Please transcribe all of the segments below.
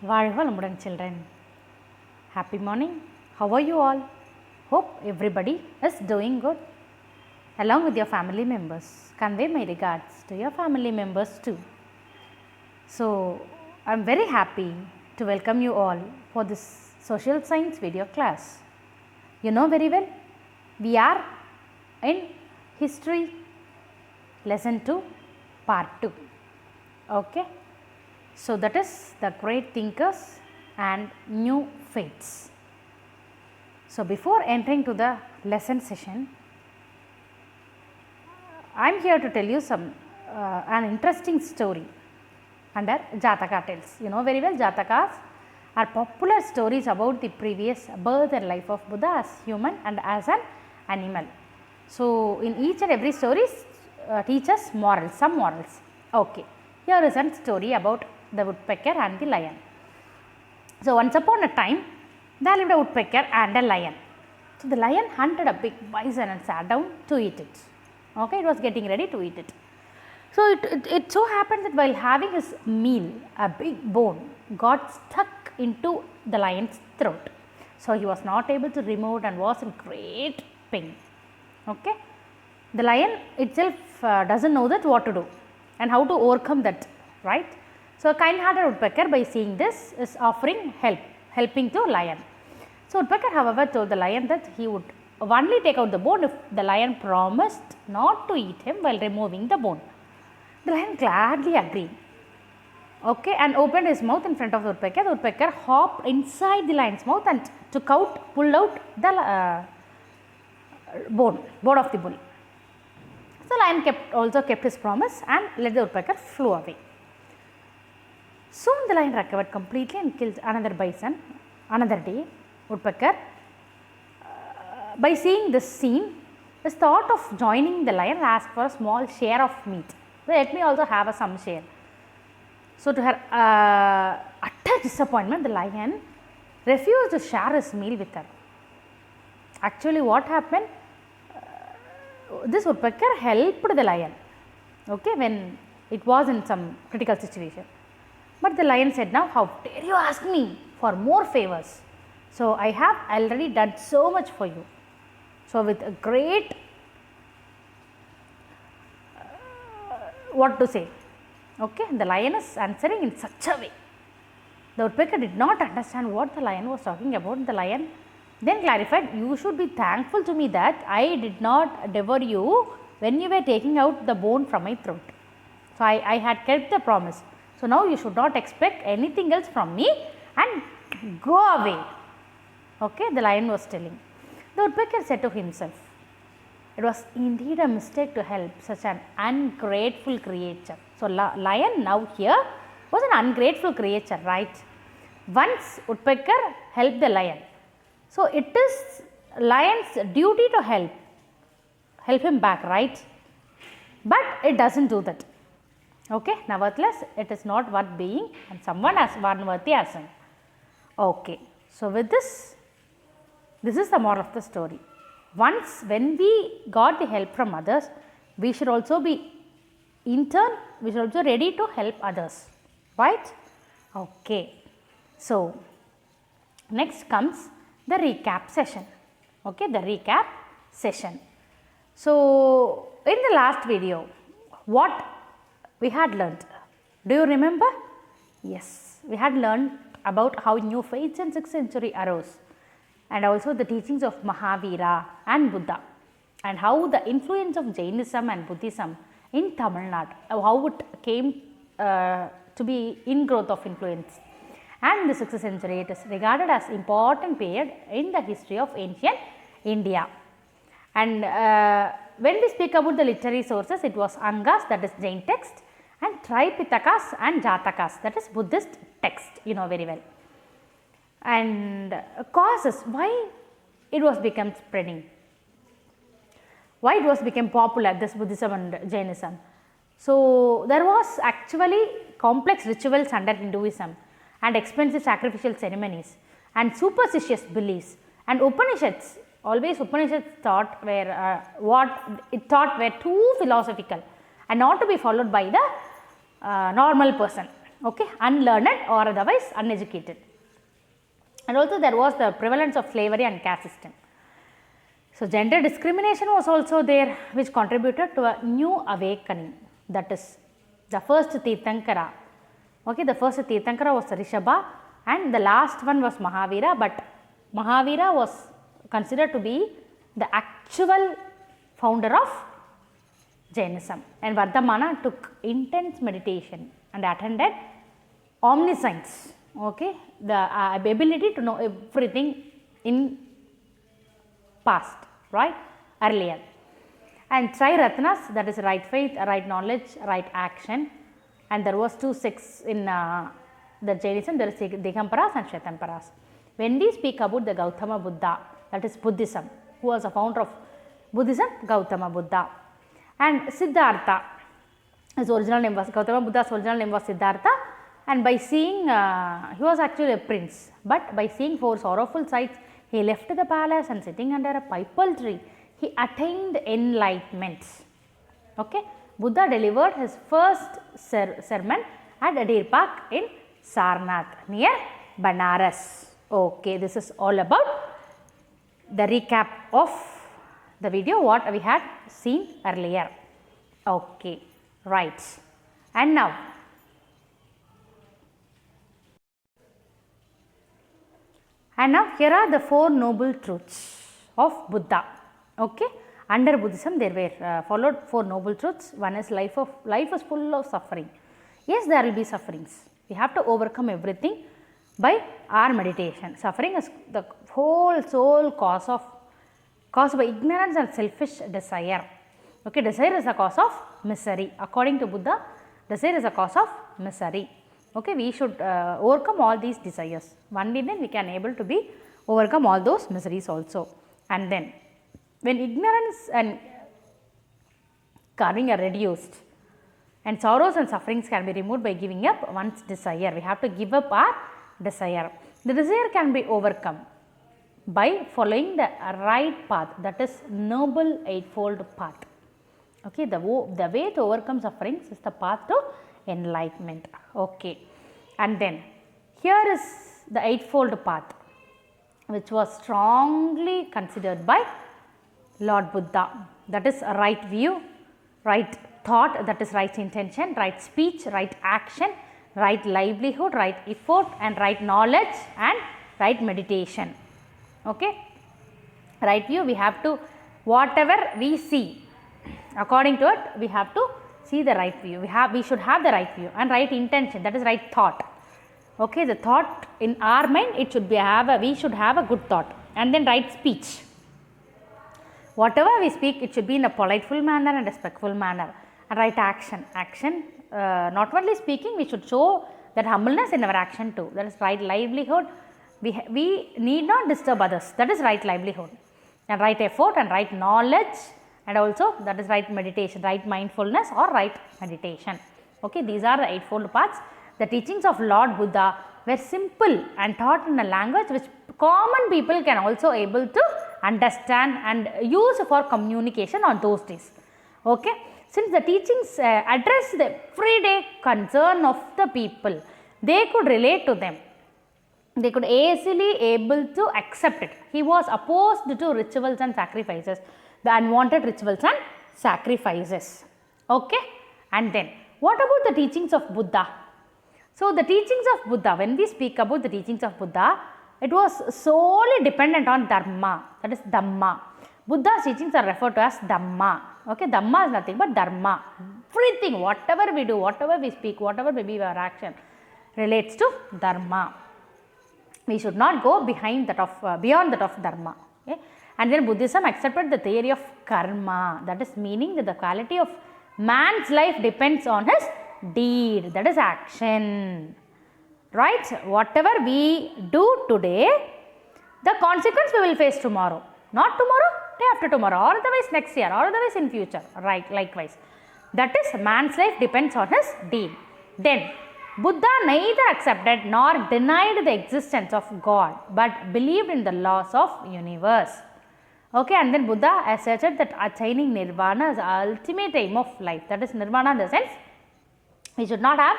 வாழ்க வளமுடன் children. Happy morning. How are you all? Hope everybody is doing good. Along with your family members. Convey my regards to your family members too. So, I am very happy to welcome you all for this social science video class. You know very well, we are in history lesson 2 part 2. Okay. So, that is the great thinkers and new faiths. So, before entering to the lesson session, I am here to tell you an interesting story under Jataka tales. You know very well, Jatakas are popular stories about the previous birth and life of Buddha as human and as an animal. So, in each and every story teach us morals, some morals. Okay. Here is a story about the woodpecker and the lion. So, once upon a time, there lived a woodpecker and a lion. So, the lion hunted a big bison and sat down to eat it. Okay, it was getting ready to eat it. So, it so happened that while having his meal, a big bone got stuck into the lion's throat. So, he was not able to remove it and was in great pain. Okay. The lion itself does not know that what to do and how to overcome that, right. So, a kind-hearted woodpecker by seeing this is offering helping to lion. So, woodpecker however told the lion that he would only take out the bone if the lion promised not to eat him while removing the bone. The lion gladly agreed, okay, and opened his mouth in front of the woodpecker. The woodpecker hopped inside the lion's mouth and pulled out the bone of the bull. So, the lion also kept his promise and let the woodpecker flew away. Soon the lion recovered completely and killed another bison. Another day, woodpecker, by seeing this scene, his thought of joining the lion, asked for a small share of meat. So, let me also have some share. So, to her utter disappointment, the lion refused to share his meal with her. Actually, what happened? This woodpecker helped the lion, okay, when it was in some critical situation. But the lion said, now how dare you ask me for more favors? So, I have already done so much for you. So, with a great, what to say, okay, the lion is answering in such a way. The woodpecker did not understand what the lion was talking about. The lion then clarified, you should be thankful to me that I did not devour you when you were taking out the bone from my throat. So, I had kept the promise. So, now you should not expect anything else from me and go away. Okay, the lion was telling. The woodpecker said to himself, it was indeed a mistake to help such an ungrateful creature. So, lion now here was an ungrateful creature, right. Once woodpecker helped the lion. So, it is lion's duty to help him back, right. But it does not do that. Okay. Nevertheless, it is not worth being and someone as worthy as him. Okay. So, with this is the moral of the story. Once when we got the help from others, we should also be in turn, we should also ready to help others, right. Okay. So, next comes the recap session. Okay, the recap session. So, in the last video, what we had learnt? Do you remember? Yes, we had learned about how new faiths in 6th century arose and also the teachings of Mahavira and Buddha and how the influence of Jainism and Buddhism in Tamil Nadu, how it came to be ingrowth of influence. And in the 6th century, it is regarded as important period in the history of ancient India. And when we speak about the literary sources, it was Angas, that is Jain text, and Tripitakas and Jatakas, that is Buddhist text, you know very well. And causes why it was become spreading, why it was became popular, this Buddhism and Jainism. So, there was actually complex rituals under Hinduism and expensive sacrificial ceremonies and superstitious beliefs, and Upanishads, always Upanishads taught were too philosophical and not to be followed by the normal person. okay, unlearned or otherwise uneducated. And also there was the prevalence of slavery and caste system. So, gender discrimination was also there, which contributed to a new awakening, that is the first Tirthankara. Okay, the first Tirthankara was Rishabha and the last one was Mahavira, but Mahavira was considered to be the actual founder of Jainism, and Vardhamana took intense meditation and attended omniscience, okay, the ability to know everything in past, right, earlier. And Triratnas, that is right faith, right knowledge, right action, and there was 2 sects in the Jainism, there is Digamparas and Shetamparas. When we speak about the Gautama Buddha, that is Buddhism, who was a founder of Buddhism, Gautama Buddha. And Siddhartha, his original name was, Gautama Buddha's original name was Siddhartha, and by seeing, he was actually a prince, but by seeing 4 sorrowful sights, he left the palace and sitting under a pipal tree, he attained enlightenment. Okay. Buddha delivered his first sermon at a deer park in Sarnath near Banaras. Okay, this is all about the recap of the video what we had seen earlier. Okay, right. And now here are the 4 noble truths of Buddha. Okay, under Buddhism there were followed 4 noble truths. One is life is full of suffering. Yes, there will be sufferings. We have to overcome everything by our meditation. Suffering is the whole sole caused by ignorance and selfish desire. Okay, desire is the cause of misery. According to Buddha, desire is a cause of misery. Okay, we should overcome all these desires. Only then we can able to be overcome all those miseries also. And then when ignorance and karming are reduced and sorrows and sufferings can be removed by giving up one's desire. We have to give up our desire. The desire can be overcome by following the right path, that is noble eightfold path. Okay, the way to overcome sufferings is the path to enlightenment. Okay, and then here is the eightfold path, which was strongly considered by Lord Buddha, that is right view, right thought, that is right intention, right speech, right action, right livelihood, right effort, and right knowledge and right meditation. Okay, right view, we have to, whatever we see, according to it we have to see the right view. We should have the right view, and right intention, that is right thought. Okay, the thought in our mind, it should be we should have a good thought. And then right speech, whatever we speak, it should be in a politeful manner and respectful manner. And right action, not only speaking, we should show that humbleness in our action too. That is right livelihood, we need not disturb others, that is right livelihood. And right effort and right knowledge, and also that is right meditation, right mindfulness or right meditation. Okay, these are the eightfold paths. The teachings of Lord Buddha were simple and taught in a language which common people can also able to understand and use for communication on those days. Okay, since the teachings address the everyday concern of the people, they could relate to them. They could easily able to accept it. He was opposed to rituals and sacrifices, the unwanted rituals and sacrifices. Okay, and then what about the teachings of Buddha? So, the teachings of Buddha, when we speak about the teachings of Buddha, it was solely dependent on Dharma, that is Dhamma. Buddha's teachings are referred to as Dhamma. Okay, Dhamma is nothing but Dharma. Everything, whatever we do, whatever we speak, whatever may be our action, relates to Dharma. We should not go beyond that of Dharma. Okay? And then Buddhism accepted the theory of karma, that is meaning that the quality of man's life depends on his deed, that is action. Right? Whatever we do today, the consequence we will face tomorrow. Not tomorrow, day after tomorrow, or otherwise next year, or otherwise in future. Right? Likewise. That is, man's life depends on his deed. Then Buddha neither accepted nor denied the existence of God, but believed in the laws of universe. Okay, and then Buddha asserted that attaining nirvana is the ultimate aim of life. That is, nirvana in the sense we should not have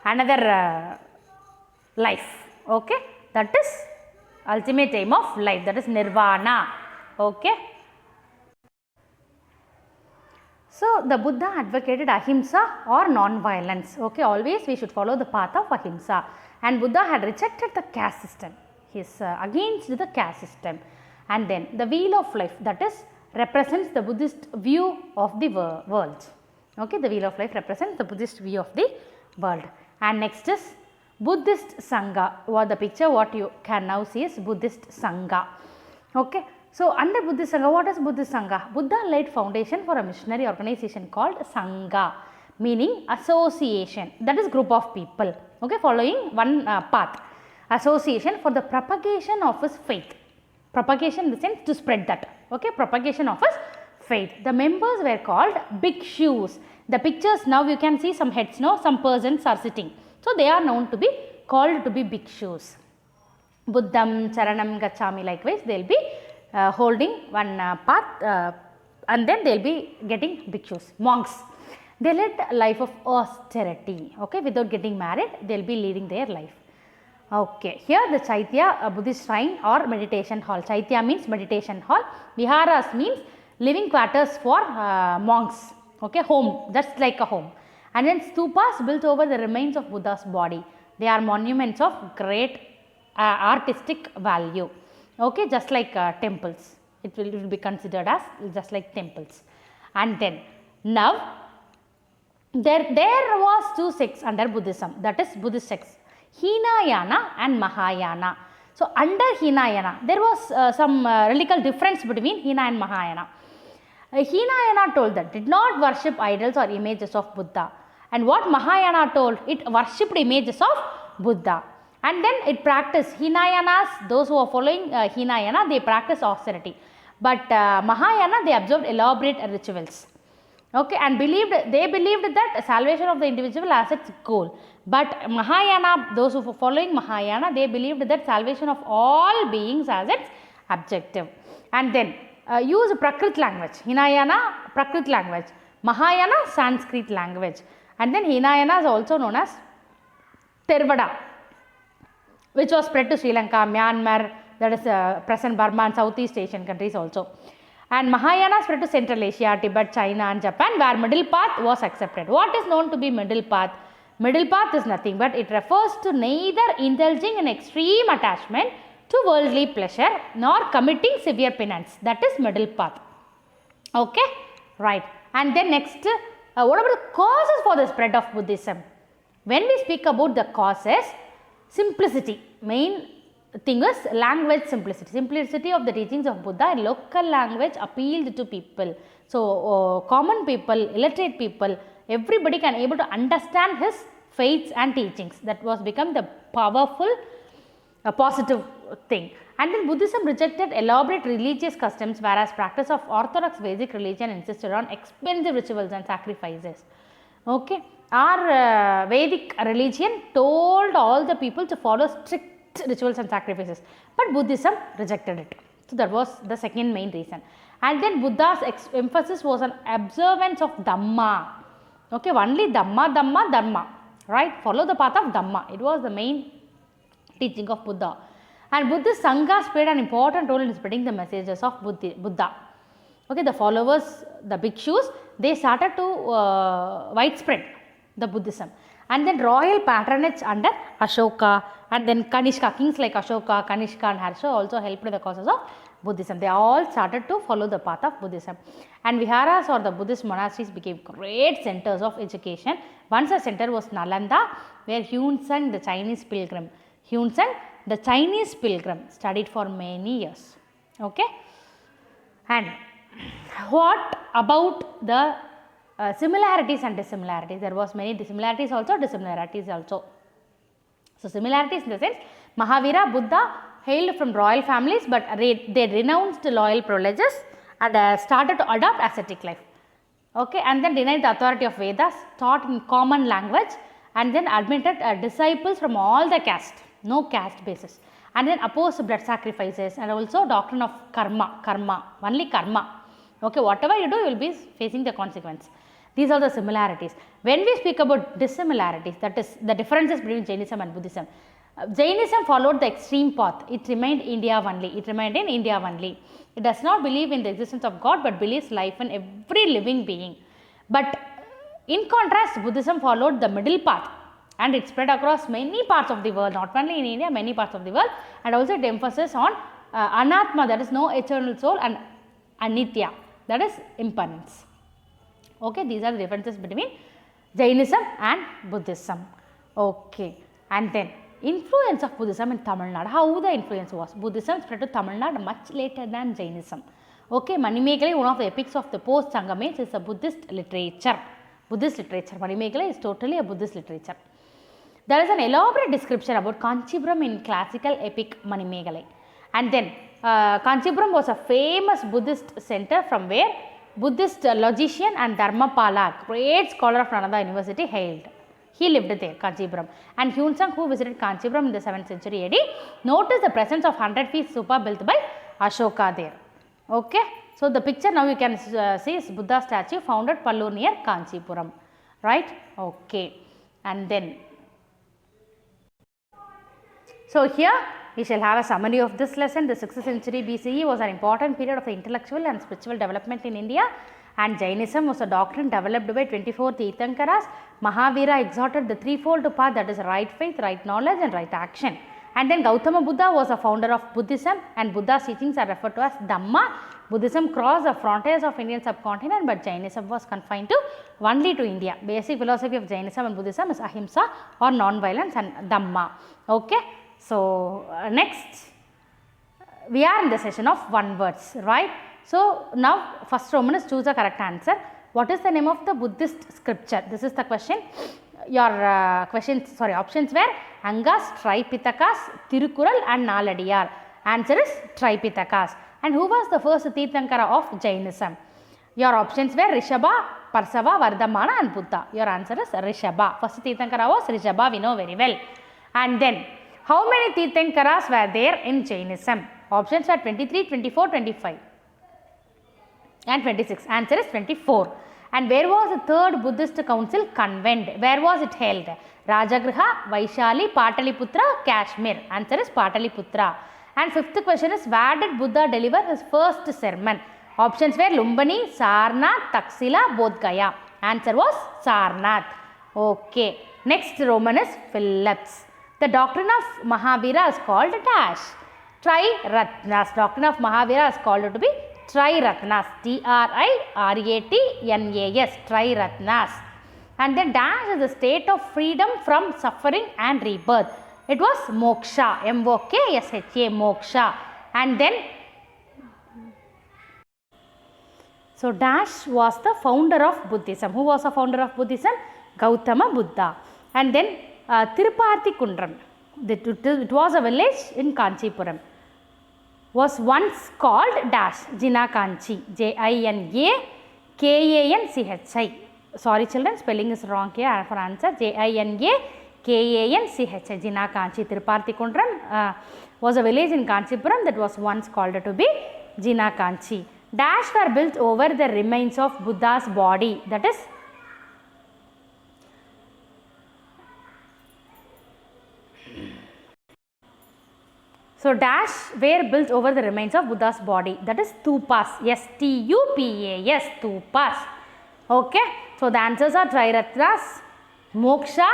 another life. Okay, that is ultimate aim of life, that is nirvana. Okay. So, the Buddha advocated ahimsa or non-violence. Okay, always we should follow the path of ahimsa, and Buddha had rejected the caste system. He is against the caste system. And then the wheel of life, that is represents the Buddhist view of the world. Okay, the wheel of life represents the Buddhist view of the world. And next is Buddhist Sangha. What the picture what you can now see is Buddhist Sangha. Okay. So, under Buddhist Sangha, what is Buddhist Sangha? Buddha laid foundation for a missionary organization called Sangha, meaning association, that is group of people, okay, following one path. Association for the propagation of his faith. Propagation in the sense to spread that, okay, propagation of his faith. The members were called bhikshus. The pictures now you can see some heads, no, some persons are sitting. So, they are known to be called to be bhikshus. Buddham Charanam Gacchami, likewise they will be holding one path and then they will be getting bhikshus, monks. They led a life of austerity, okay, without getting married, they will be leading their life. Okay, here the Chaitya, a Buddhist shrine or meditation hall. Chaitya means meditation hall, Viharas means living quarters for monks, okay, home, just like a home. And then stupas built over the remains of Buddha's body. They are monuments of great artistic value. Okay, just like temples, it will be considered as just like temples. And then now there was two sects under Buddhism, that is Buddhist sects, Hinayana and Mahayana. So, under Hinayana there was some radical difference between Hina and Mahayana. Hinayana told that did not worship idols or images of Buddha, and what Mahayana told, it worshipped images of Buddha. And then it practiced Hinayanas, those who are following Hinayana, they practice austerity. But Mahayana, they observed elaborate rituals. Okay, and they believed that salvation of the individual as its goal. But Mahayana, those who are following Mahayana, they believed that salvation of all beings as its objective. And then use Prakrit language, Hinayana Prakrit language, Mahayana Sanskrit language. And then Hinayana is also known as Theravada, which was spread to Sri Lanka, Myanmar, that is present Burma and Southeast Asian countries also. And Mahayana spread to Central Asia, Tibet, China and Japan, where middle path was accepted. What is known to be middle path? Middle path is nothing but it refers to neither indulging in extreme attachment to worldly pleasure nor committing severe penance. That is middle path. Okay, right. And then next, what about the causes for the spread of Buddhism? When we speak about the causes, simplicity, main thing is language simplicity. Simplicity of the teachings of Buddha in local language appealed to people. So, common people, illiterate people, everybody can able to understand his faiths and teachings. That was become the powerful, positive thing. And then Buddhism rejected elaborate religious customs, whereas practice of orthodox Vedic religion insisted on expensive rituals and sacrifices. Okay. Our Vedic religion told all the people to follow strict rituals and sacrifices, but Buddhism rejected it. So, that was the second main reason. And then Buddha's emphasis was on observance of Dhamma. Okay, only Dhamma, Dhamma, Dharma, right? Follow the path of Dhamma. It was the main teaching of Buddha. And Buddhist Sanghas played an important role in spreading the messages of Buddha. Okay, the followers, the bhikshus, they started to widespread the Buddhism. And then royal patronage under Ashoka, and then Kanishka, kings like Ashoka, Kanishka and Harsha also helped the causes of Buddhism. They all started to follow the path of Buddhism. And viharas or the Buddhist monasteries became great centers of education. Once a center was Nalanda, where Hunsung, the Chinese pilgrim, studied for many years. Okay. And what about the similarities and dissimilarities? There was many dissimilarities also, dissimilarities also. So, similarities in the sense, Mahavira, Buddha hailed from royal families, but they renounced loyal privileges and started to adopt ascetic life. Okay, and then denied the authority of Vedas, taught in common language, and then admitted disciples from all the caste, no caste basis, and then opposed blood sacrifices and also doctrine of karma, only karma. Okay, whatever you do, you will be facing the consequence. These are the similarities. When we speak about dissimilarities, that is the differences between Jainism and Buddhism. Jainism followed the extreme path. It remained India only. It remained in India only. It does not believe in the existence of God, but believes life in every living being. But in contrast, Buddhism followed the middle path, and it spread across many parts of the world, not only in India, many parts of the world, and also it emphasizes on anatma, that is no eternal soul, and anitya, that is impermanence. Okay, these are the differences between Jainism and Buddhism. Okay, and then influence of Buddhism in Tamil Nadu. How the influence was? Buddhism spread to Tamil Nadu much later than Jainism. Okay, Manimekalai, one of the epics of the post-Sangha age, is a Buddhist literature. Buddhist literature. Manimekalai is totally a Buddhist literature. There is an elaborate description about Kanchipuram in classical epic Manimekalai. And then Kanchipuram was a famous Buddhist center from where Buddhist logician and Dharmapala, great scholar of Nalanda University, hailed. He lived there, Kanchipuram. And Hyun-sung, who visited Kanchipuram in the 7th century AD, noticed the presence of 100 feet stupa built by Ashoka there. Okay. So, the picture now you can see is Buddha statue found at Pallur near Kanchipuram. Right. Okay. And then, so here we shall have a summary of this lesson. The 6th century BCE was an important period of the intellectual and spiritual development in India, and Jainism was a doctrine developed by 24 Tirthankaras. Mahavira exhorted the threefold path, that is right faith, right knowledge and right action. And then Gautama Buddha was a founder of Buddhism, and Buddha's teachings are referred to as Dhamma. Buddhism crossed the frontiers of Indian subcontinent, but Jainism was confined to only to India. Basic philosophy of Jainism and Buddhism is ahimsa or non-violence and Dhamma. Okay. So, next we are in the session of one words, right. So, now first Roman is choose a correct answer. What is the name of the Buddhist scripture? This is the question. Your options were Angas, Tripitakas, Tirukural and Naladiyar. Answer is Tripitakas. And who was the first Tirthankara of Jainism? Your options were Rishabha, Parsava, Vardhamana and Buddha. Your answer is Rishabha. First Tirthankara was Rishabha, we know very well. And then, how many Tirthankaras were there in Jainism? Options are 23, 24, 25 and 26. Answer is 24. And where was the third Buddhist council convened? Where was it held? Rajagriha, Vaishali, Pataliputra, Kashmir. Answer is Pataliputra. And fifth question is, where did Buddha deliver his first sermon? Options were Lumbini, Sarnath, Taxila, Bodh Gaya. Answer was Sarnath. Okay. Next Roman is Phillips. The doctrine of Mahavira is called dash. Tri-Ratnas. Doctrine of Mahavira is called to be Tri-Ratnas. T-R-I-R-A-T-N-A-S. Tri-Ratnas. And then dash is the state of freedom from suffering and rebirth. It was moksha. M-O-K-S-H-A. Moksha. And then, so dash was the founder of Buddhism. Who was the founder of Buddhism? Gautama Buddha. And then Tirupati Kundram. It was a village in Kanchipuram. Was once called dash Jinakanchi. J-I-N-A-K-A-N-C-H-I. Sorry children, spelling is wrong here for answer. J-I-N-A-K-A-N-C-H-I. Jinakanchi. Tirupati Kundram was a village in Kanchipuram that was once called to be Jinakanchi. Dash were built over the remains of Buddha's body, that is so dash were built over the remains of Buddha's body, that is stupas. S-T-U-P-A-S, stupas. Okay. So the answers are Triratnas, Moksha,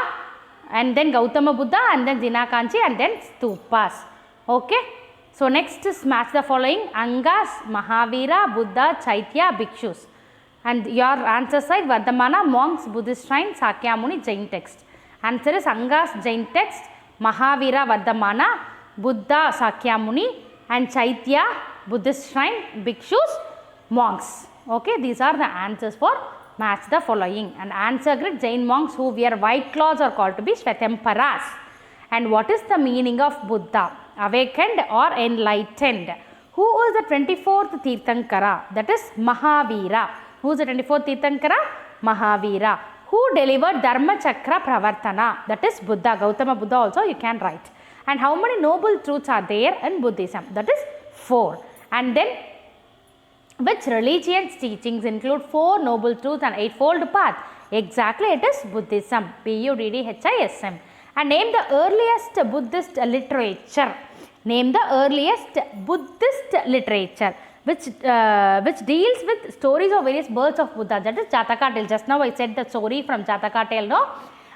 and then Gautama Buddha, and then Jinakanchi, and then stupas. Okay. So next is match the following: Angas, Mahavira, Buddha, Chaitya, Bhikshus. And your answer side Vardhamana, monks, Buddhist shrine, Sakyamuni, Jain text. Answer is Angas, Jain text, Mahavira, Vardhamana, Buddha, Sakyamuni, and Chaitya, Buddhist shrine, Bhikshus, monks. Okay, these are the answers for match the following. And answer grid: Jain monks who wear white cloths are called to be Shvetambaras. And what is the meaning of Buddha? Awakened or enlightened. Who is the 24th Tirthankara? That is Mahavira. Who is the 24th Tirthankara? Mahavira. Who delivered Dharma Chakra Pravartana? That is Buddha. Gautama Buddha also you can write. And how many noble truths are there in Buddhism? That is 4. And then Which religion's teachings include Four Noble Truths and Eightfold Path? Exactly, it is Buddhism. Buddhism. And name the earliest Buddhist literature. Name the earliest Buddhist literature which deals with stories of various births of Buddha. That is Jataka tale. Just now I said the story from Jataka tale, no?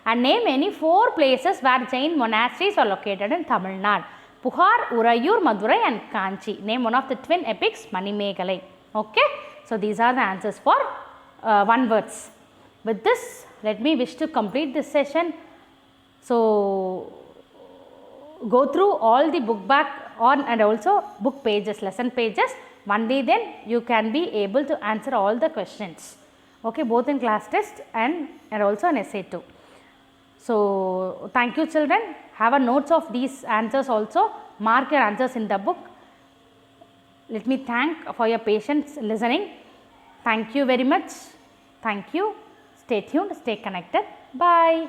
And name any 4 places where Jain monasteries are located in Tamil Nadu. Puhar, Urayur, Madurai and Kanchi. Name one of the twin epics, Manimekalai. Okay. So, these are the answers for one words. With this, let me wish to complete this session. So, go through all the book back on and also book pages, lesson pages. Only then you can be able to answer all the questions. Okay, both in class test and also an essay too. So, thank you children. Have a notes of these answers also. Mark your answers in the book. Let me thank for your patience listening. Thank you very much. Thank you. Stay tuned. Stay connected. Bye.